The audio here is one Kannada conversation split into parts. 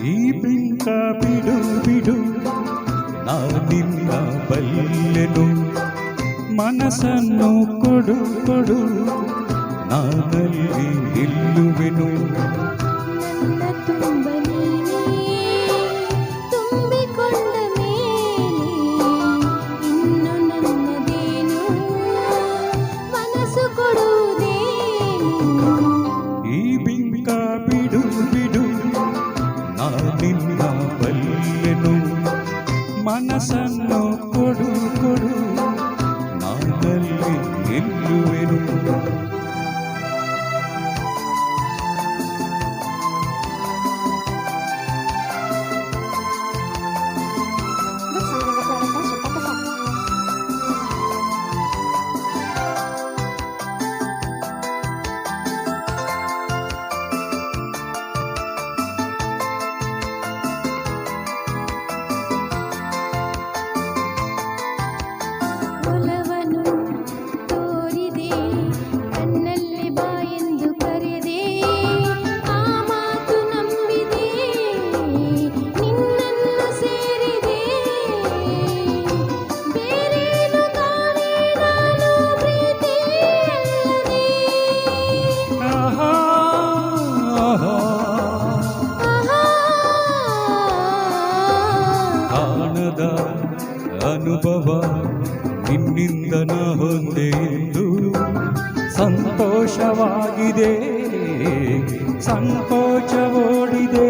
ಈ ಬಿಂಕ ಬಿಡು ಬಿಡು ನಾನಿನ್ನ ಬಲ್ಲೆನು ಮನಸ್ಸನ್ನು ಕೊಡು ಕೊಡು ನಾನಲ್ಲಿ ನಿಲ್ಲುವೆನು ನನ್ನ ತುಂಬ ನೀನೇ ತುಂಬಿಕೊಂಡ ಮೇಲೆ ಇನ್ನು ನನ್ನದೇನು ಮನಸ್ಸು ಕೊಡುವುದೇನು ಈ ಬಿಂಕ ಬಿಡು ಬಿಡು ನಾನಿನ್ನ ಬಲ್ಲೆನು ಮನಸ್ಸನ್ನು ಕೊಡು ಕೊಡು ನಾನಲ್ಲಿ ನಿಲ್ಲುವೆನು ಒಲವನ್ನು ತೋರಿದೆ ಕಣ್ಣಲ್ಲಿ ಬಾಯೆಂದು ಕರೆದೆ ಆ ಮಾತು ನಂಬಿದೆ ನಿನ್ನನ್ನು ಸೇರಿದೆ ಬೇರೇನು ತಾನೇ ನಾನು ಪ್ರೀತಿ ಅಲ್ಲದೆ ಆಹಾ, ಆಹಾ. ಆಹಾ ಕಾಣದ ಅನುಭವ ನಿನ್ನಿಂದ ನ ಹೊಂದೆ ಎಂದು ಸಂತೋಷವಾಗಿದೆ ಸಂಕೋಚ ಓಡಿದೆ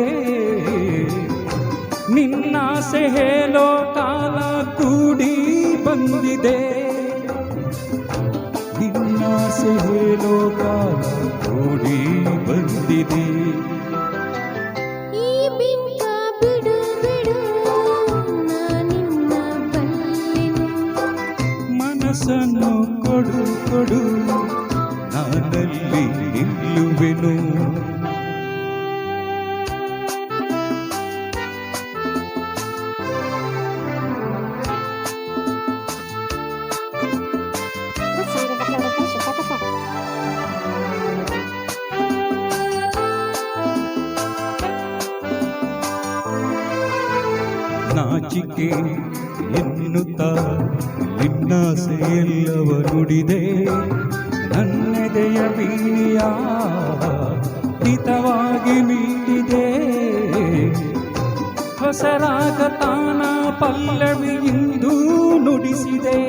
ನಿನ್ನಾಸೆ ಹೇಳೋ ಕಾಲ ಕೂಡಿ ಬಂದಿದೆ ನಿನ್ನಾಸೆ ಹೇಳೋ ಕಾಲ ಕೂಡಿ ಬಂದಿದೆ ಈ ಬಿಂಕ ಬಿಡು ಬಿಡು ನಾನಿನ್ನ ಬಲ್ಲೆನು ಮನಸ್ಸನ್ನು ಕೊಡು ಕೊಡು ನಾನಲ್ಲಿ ನಿಲ್ಲುವೆನು ನಾಚಿಕೆ ಎನ್ನುತ್ತಾ ನಿನ್ನಾಸೆ ಎಲ್ಲವ ನುಡಿದೆ ನನ್ನೆದೆಯ ಬೀಣಿಯ ಹಿತವಾಗಿ ಮೀಟಿದೆ ಹೊಸರಾಗ ತಾನ ಪಲ್ಲವಿ ಇಂದು ನುಡಿಸಿದೆ